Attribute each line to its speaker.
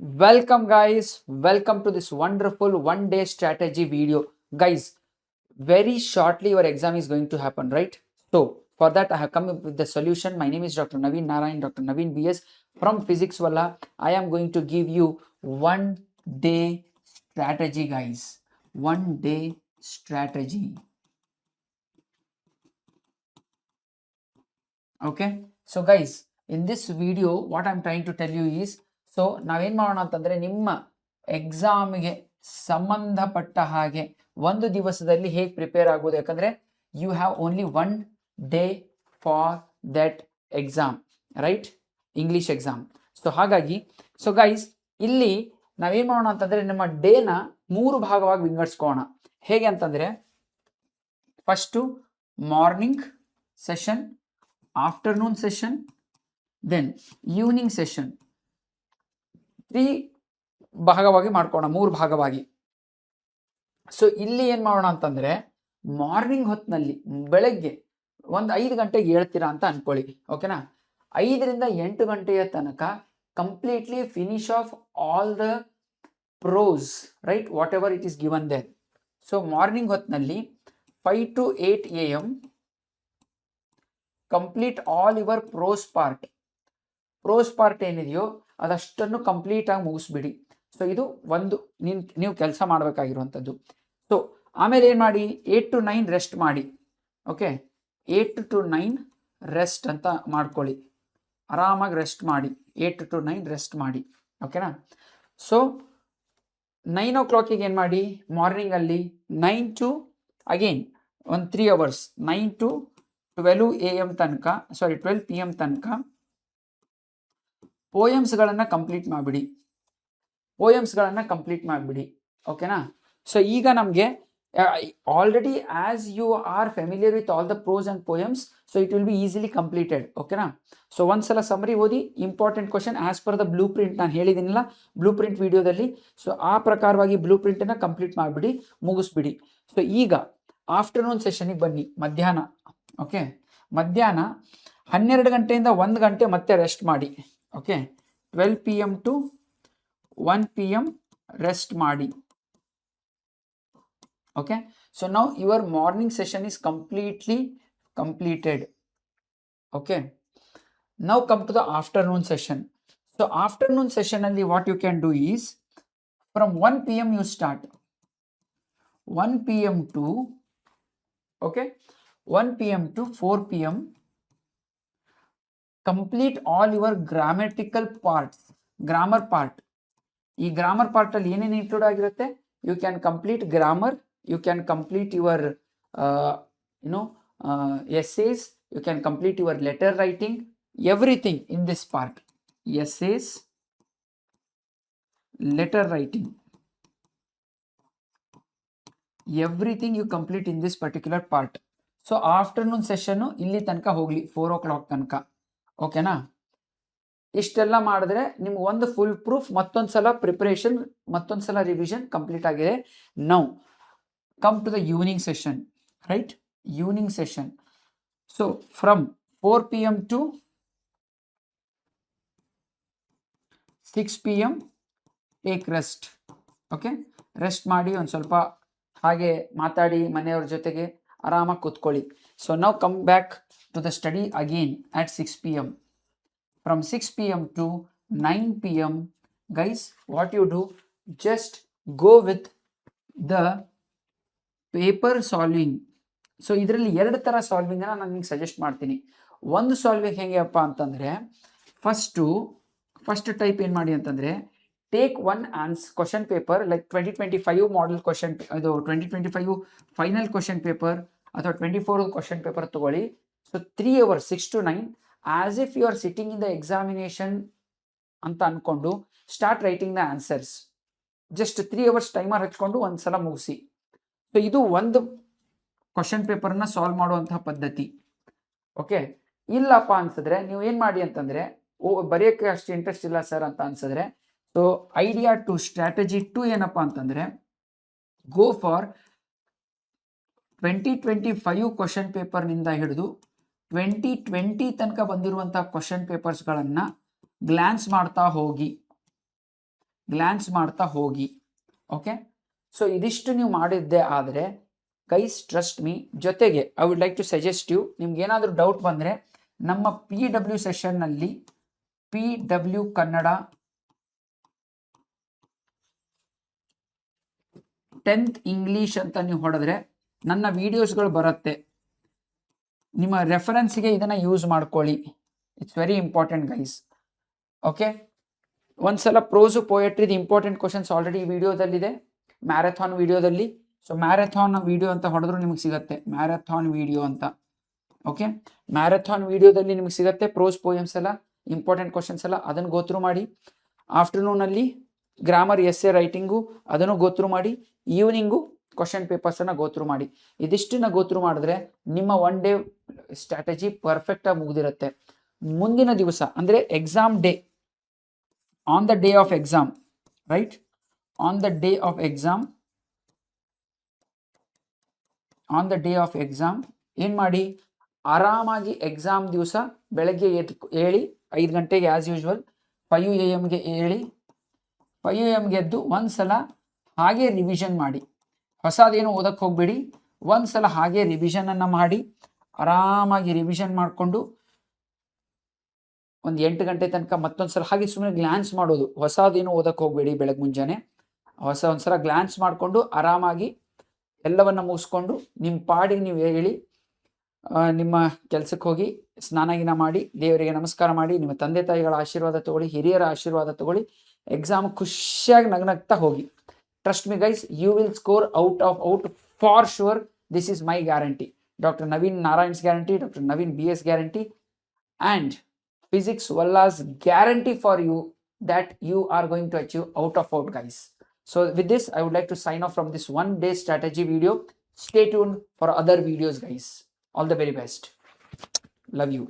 Speaker 1: Welcome guys, welcome to this wonderful one day strategy video. Guys, very shortly your exam is going to happen, right? So for that I have come up with the solution. My name is Dr. Naveen Narayan, Dr. Naveen BS from Physics Walla. I am going to give you one day strategy, guys. One day strategy. Okay, so guys, in this video what I'm trying to tell you is, so ನಾವೇನ್ ಮಾಡೋಣ ಅಂತಂದ್ರೆ ನಿಮ್ಮ ಎಕ್ಸಾಮ್ಗೆ ಸಂಬಂಧಪಟ್ಟ ಹಾಗೆ ಒಂದು ದಿವಸದಲ್ಲಿ ಹೇಗೆ ಪ್ರಿಪೇರ್ ಆಗೋದು, ಯಾಕಂದ್ರೆ you have only one day for that exam, right? English exam. So ಹಾಗಾಗಿ ಸೊ ಗೈಸ್, ಇಲ್ಲಿ ನಾವೇನ್ ಮಾಡೋಣ ಅಂತಂದ್ರೆ ನಮ್ಮ ಡೇನ 3 ಭಾಗವಾಗಿ ವಿಂಗಡಿಸ್ಕೋಣ. ಹೇಗೆ ಅಂತಂದ್ರೆ first morning session, afternoon session, then evening session. 3 ಭಾಗವಾಗಿ ಮಾಡ್ಕೋಣ, 3 ಭಾಗವಾಗಿ. ಸೊ ಇಲ್ಲಿ ಏನ್ ಮಾಡೋಣ ಅಂತಂದ್ರೆ ಮಾರ್ನಿಂಗ್ ಹೊತ್ತಿನಲ್ಲಿ ಬೆಳಗ್ಗೆ ಒಂದು 5 ಗಂಟೆಗೆ ಹೇಳ್ತೀರಾ ಅಂತ ಅನ್ಕೊಳ್ಳಿ, ಓಕೆನಾ? 5 ರಿಂದ 8 ಗಂಟೆಯ ತನಕ completely finish off all the prose, right? Whatever it is given there. So morning ಹೊತ್ತಿನಲ್ಲಿ 5 to 8 AM complete all your prose part ಏನಿದೆಯೋ ಅದಷ್ಟನ್ನು ಕಂಪ್ಲೀಟ್ ಆಗಿ ಮುಗಿಸ್ಬಿಡಿ. ಸೊ ಇದು ಒಂದು ನೀವು ಕೆಲಸ ಮಾಡಬೇಕಾಗಿರುವಂಥದ್ದು. ಸೊ ಆಮೇಲೆ ಏನು ಮಾಡಿ, 8 to 9 ರೆಸ್ಟ್ ಮಾಡಿ. ಓಕೆ, 8 to 9 ರೆಸ್ಟ್ ಅಂತ ಮಾಡ್ಕೊಳ್ಳಿ, ಆರಾಮಾಗಿ ರೆಸ್ಟ್ ಮಾಡಿ. 8 to 9 ರೆಸ್ಟ್ ಮಾಡಿ, ಓಕೆನಾ? ಸೊ 9 o'clock ಏನು ಮಾಡಿ, ಮಾರ್ನಿಂಗಲ್ಲಿ 9 to ಅಗೇನ್ ಒಂದು 3 hours, 9 to 12 AM ತನಕ, 12 PM ತನಕ ಪೋಯಮ್ಸ್ಗಳನ್ನು ಕಂಪ್ಲೀಟ್ ಮಾಡಿಬಿಡಿ, ಓಕೆನಾ? ಸೊ ಈಗ ನಮಗೆ already as you are familiar with all the prose and poems, so it will be easily completed, ಓಕೆನಾ? ಸೊ ಒಂದ್ಸಲ ಸಮರಿ ಓದಿ, important question as per the blue print ನಾನು ಹೇಳಿದ್ದೀನಿಲ್ಲ ಬ್ಲೂ ಪ್ರಿಂಟ್ ವಿಡಿಯೋದಲ್ಲಿ. ಸೊ ಆ ಪ್ರಕಾರವಾಗಿ ಬ್ಲೂ ಪ್ರಿಂಟನ್ನು ಕಂಪ್ಲೀಟ್ ಮಾಡಿಬಿಡಿ, ಮುಗಿಸ್ಬಿಡಿ. So ಈಗ ಆಫ್ಟರ್ನೂನ್ ಸೆಷನಿಗೆ ಬನ್ನಿ, ಮಧ್ಯಾಹ್ನ. ಓಕೆ, ಮಧ್ಯಾಹ್ನ 12 ಗಂಟೆಯಿಂದ 1 ಗಂಟೆ ಮತ್ತೆ ರೆಸ್ಟ್ ಮಾಡಿ. Okay, 12 PM to 1 PM rest ಮಾಡಿ. Okay, so now your morning session is completely completed. Okay, now come to the afternoon session. So afternoon session ಅಲ್ಲಿ what you can do is, from 1 PM you start, 1 PM to okay 1 PM to 4 PM complete all your grammatical parts, grammar part. ಈ grammar part ಅಲ್ಲಿ ಏನೇನು include ಆಗಿರುತ್ತೆ, you can complete grammar, you can complete your essays, you can complete your letter writing, everything in this part. Essays, letter writing, everything you complete in this particular part. So afternoon session ಇಲ್ಲಿ ತನಕ ಹೋಗಲಿ, 4 o'clock ತನಕ, ಓಕೆನಾ? ಇಷ್ಟೆಲ್ಲ ಮಾಡಿದ್ರೆ ನಿಮ್ಗೆ ಒಂದು full proof, ಮತ್ತೊಂದ್ಸಲ ಪ್ರಿಪರೇಷನ್, ಮತ್ತೊಂದ್ಸಲ ರಿವಿಷನ್ ಕಂಪ್ಲೀಟ್ ಆಗಿದೆ. Now come to the evening session, right? Evening session. So from 4 PM to 6 PM take rest. Okay, rest ಮಾಡಿ, ಒಂದು ಸ್ವಲ್ಪ ಹಾಗೆ ಮಾತಾಡಿ, ಮನೆಯವ್ರ ಜೊತೆಗೆ ಆರಾಮಾಗಿ ಕೂತ್ಕೊಳ್ಳಿ. So now come back to the study again at 6 PM. From 6 PM to 9 PM, guys, what you do, just go with the paper solving. So ಇದರಲ್ಲಿ 2 ಥರ ಸಾಲ್ವಿಂಗ್ ನಾನು ನಿಮ್ಗೆ ಸಜೆಸ್ಟ್ ಮಾಡ್ತೀನಿ. ಒಂದು ಸಾಲ್ವಿಂಗ್ ಹೆಂಗೆಪ್ಪ ಅಂತಂದರೆ, ಫಸ್ಟ್ ಟೈಪ್ ಏನು ಮಾಡಿ ಅಂತಂದರೆ, take one question paper like 2025 model question, ಅದು 2025 ಫೈನಲ್ ಕ್ವಶನ್ ಪೇಪರ್ ಅಥವಾ 24 ಕ್ವಶನ್ ಪೇಪರ್ ತಗೊಳ್ಳಿ. So 3 hours 6 to 9 as if you are sitting in the examination ಅಂತ ಅನ್ಕೊಂಡು start writing the answers. Just 3 hours timer ಹಚ್ಕೊಂಡು ಒಂದ್ಸಲ ಮುಗಿಸಿ. ಸೊ ಇದು ಒಂದು ಕ್ವಶನ್ ಪೇಪರ್ನ ಸಾಲ್ವ್ ಮಾಡುವಂತಹ ಪದ್ಧತಿ. ಓಕೆ, ಇಲ್ಲಪ್ಪ ಅನ್ಸಿದ್ರೆ ನೀವು ಏನು ಮಾಡಿ ಅಂತಂದರೆ, ಬರೆಯೋಕ್ಕೆ ಅಷ್ಟು ಇಂಟ್ರೆಸ್ಟ್ ಇಲ್ಲ ಸರ್ ಅಂತ ಅನ್ಸಿದ್ರೆ, ಸೊ ಐಡಿಯಾ 2 ಸ್ಟ್ರಾಟಜಿ 2 ಏನಪ್ಪ ಅಂತಂದರೆ, ಗೋ ಫಾರ್ 2025 ಕ್ವಶನ್ ಪೇಪರ್ನಿಂದ ಹಿಡಿದು 2020 ತನಕ ಬಂದಿರುವಂತಹ ಕ್ವಶನ್ ಪೇಪರ್ಸ್ಗಳನ್ನು ಗ್ಲಾನ್ಸ್ ಮಾಡ್ತಾ ಹೋಗಿ. ಗ್ಲಾನ್ಸ್ ಮಾಡ್ತಾ ಹೋಗಿ. ಓಕೆ, ಸೊ ಇದಿಷ್ಟು ನೀವು ಮಾಡಿದ್ದೆ ಆದರೆ ಗೈಸ್ ಟ್ರಸ್ಟ್ ಮೀ. ಜೊತೆಗೆ I would like to suggest you, ನಿಮ್ಗೆ ಏನಾದರೂ ಡೌಟ್ ಬಂದರೆ ನಮ್ಮ PW ಸೆಷನ್ನಲ್ಲಿ PW ಕನ್ನಡ 10th ಇಂಗ್ಲೀಷ್ ಅಂತ ನೀವು ಹೊಡೆದ್ರೆ ನನ್ನ ವಿಡಿಯೋಸ್ಗಳು ಬರುತ್ತೆ. ನಿಮ್ಮ ರೆಫರೆನ್ಸ್ಗೆ ಇದನ್ನು ಯೂಸ್ ಮಾಡ್ಕೊಳ್ಳಿ. It's very important guys. Okay, ಒಂದ್ಸಲ ಪ್ರೋಸು ಪೋಯಟ್ರಿದು ಇಂಪಾರ್ಟೆಂಟ್ ಕ್ವಶನ್ಸ್ ಆಲ್ರೆಡಿ ಈ ವಿಡಿಯೋದಲ್ಲಿದೆ, ಮ್ಯಾರಥಾನ್ ವಿಡಿಯೋದಲ್ಲಿ. ಸೊ ಮ್ಯಾರಥಾನ್ ವಿಡಿಯೋ ಅಂತ ಹೊಡೆದ್ರು ನಿಮಗೆ ಸಿಗುತ್ತೆ, ಮ್ಯಾರಥಾನ್ ವಿಡಿಯೋ ಅಂತ. ಓಕೆ, ಮ್ಯಾರಥಾನ್ ವಿಡಿಯೋದಲ್ಲಿ ನಿಮಗೆ ಸಿಗುತ್ತೆ ಪ್ರೋಸ್ ಪೋಯಮ್ಸ್ ಎಲ್ಲ, ಇಂಪಾರ್ಟೆಂಟ್ ಕ್ವಶನ್ಸ್ ಎಲ್ಲ. ಅದನ್ನು ಗೋತ್ರು ಮಾಡಿ. ಆಫ್ಟರ್ನೂನಲ್ಲಿ ಗ್ರಾಮರ್ ಎಸ್ಸೆ ರೈಟಿಂಗು ಅದನ್ನು ಗೋತ್ರು ಮಾಡಿ. ಈವ್ನಿಂಗು ಕ್ವಶನ್ ಪೇಪರ್ಸನ್ನು ಗೋತ್ರು ಮಾಡಿ. ಇದಿಷ್ಟನ್ನ ಗೋತ್ರು ಮಾಡಿದ್ರೆ ನಿಮ್ಮ 1 ಡೇ ಸ್ಟ್ರಾಟಜಿ ಪರ್ಫೆಕ್ಟಾಗಿ ಮುಗಿದಿರುತ್ತೆ. ಮುಂದಿನ ದಿವಸ ಅಂದರೆ exam day, on the day of exam, right, on the day of exam, on the day of exam ಏನು ಮಾಡಿ, ಆರಾಮಾಗಿ ಎಕ್ಸಾಮ್ ದಿವಸ ಬೆಳಗ್ಗೆ ಹೇಳಿ 5 ಗಂಟೆಗೆ ಆ್ಯಸ್ ಯೂಶ್ವಲ್ 5 AM ಹೇಳಿ 5 AM ಎದ್ದು ಒಂದ್ಸಲ ಹಾಗೆ ರಿವಿಷನ್ ಮಾಡಿ. ಹೊಸದೇನು ಓದಕ್ಕೆ ಹೋಗಬೇಡಿ, ಒಂದ್ಸಲ ಹಾಗೆ ರಿವಿಷನನ್ನು ಮಾಡಿ ಆರಾಮಾಗಿ ರಿವಿಷನ್ ಮಾಡಿಕೊಂಡು ಒಂದು 8 ಗಂಟೆ ತನಕ ಮತ್ತೊಂದ್ಸಲ ಹಾಗೆ ಸುಮ್ಮನೆ ಗ್ಲಾನ್ಸ್ ಮಾಡೋದು. ಹೊಸದೇನು ಓದಕ್ಕೆ ಹೋಗಬೇಡಿ ಬೆಳಗ್ಗೆ ಮುಂಜಾನೆ. ಒಂದ್ಸಲ ಗ್ಲಾನ್ಸ್ ಮಾಡಿಕೊಂಡು ಆರಾಮಾಗಿ ಎಲ್ಲವನ್ನ ಮುಗಿಸ್ಕೊಂಡು ನಿಮ್ಮ ಪಾಡಿಗೆ ನೀವು ಹೇಳಿ ನಿಮ್ಮ ಕೆಲಸಕ್ಕೆ ಹೋಗಿ ಸ್ನಾನ ಮಾಡಿ ದೇವರಿಗೆ ನಮಸ್ಕಾರ ಮಾಡಿ ನಿಮ್ಮ ತಂದೆ ತಾಯಿಗಳ ಆಶೀರ್ವಾದ ತಗೊಳ್ಳಿ, ಹಿರಿಯರ ಆಶೀರ್ವಾದ ತಗೊಳ್ಳಿ, ಎಕ್ಸಾಮ್ ಖುಷಿಯಾಗಿ ನಗ್ನಗ್ತಾ ಹೋಗಿ. Trust me guys, you will score out for sure. This is my guarantee, Dr. Naveen Narayan's guarantee, Dr. Naveen BS guarantee, and Physics Walla's guarantee for you that you are going to achieve out, guys. So with this, I would like to sign off from this 1 day strategy video. Stay tuned for other videos, guys. All the very best. Love you.